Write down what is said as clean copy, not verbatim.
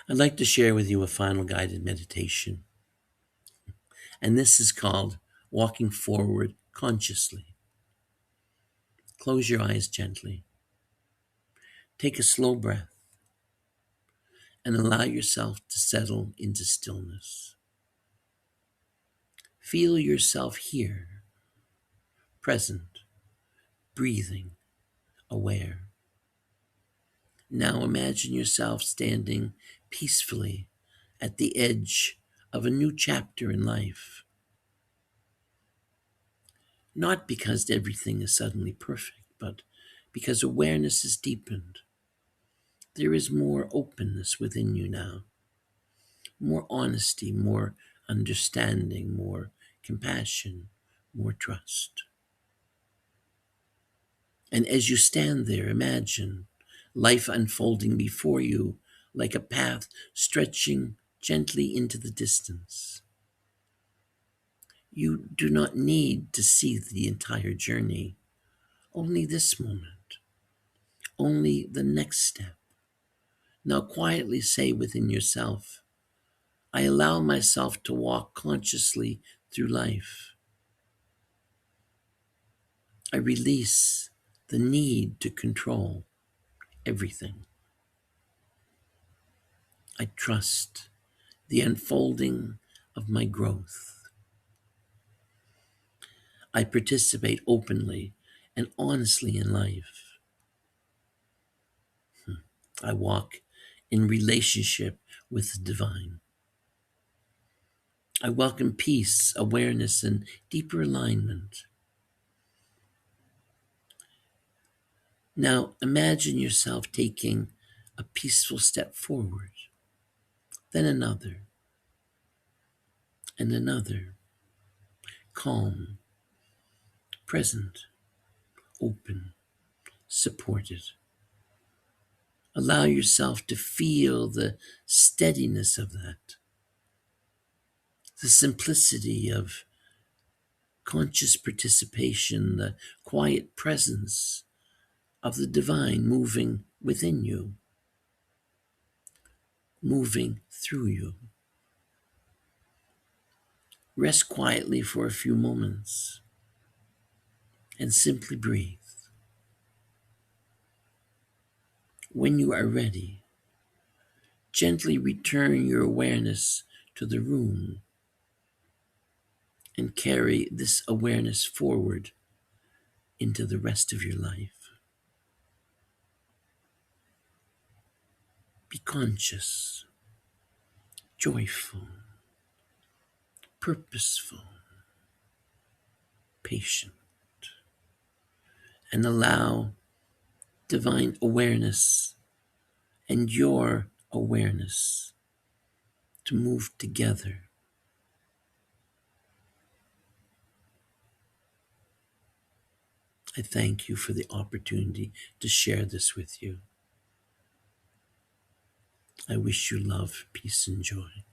I'd like to share with you a final guided meditation, and this is called Walking Forward Consciously. Close your eyes gently. Take a slow breath and allow yourself to settle into stillness. Feel yourself here, present, breathing, aware. Now imagine yourself standing peacefully at the edge of a new chapter in life. Not because everything is suddenly perfect, but because awareness is deepened. There is more openness within you now, more honesty, more understanding, more compassion, more trust. And as you stand there, imagine life unfolding before you like a path stretching gently into the distance. You do not need to see the entire journey, only this moment, only the next step. Now quietly say within yourself, I allow myself to walk consciously through life. I release the need to control everything. I trust the unfolding of my growth. I participate openly and honestly in life. I walk in relationship with the divine. I welcome peace, awareness, and deeper alignment. Now imagine yourself taking a peaceful step forward, then another, and another, calm, present, open, supported. Allow yourself to feel the steadiness of that, the simplicity of conscious participation, the quiet presence of the divine moving within you, moving through you. Rest quietly for a few moments and simply breathe. When you are ready, gently return your awareness to the room and carry this awareness forward into the rest of your life. Be conscious, joyful, purposeful, patient, and allow divine awareness and your awareness to move together. I thank you for the opportunity to share this with you. I wish you love, peace, and joy.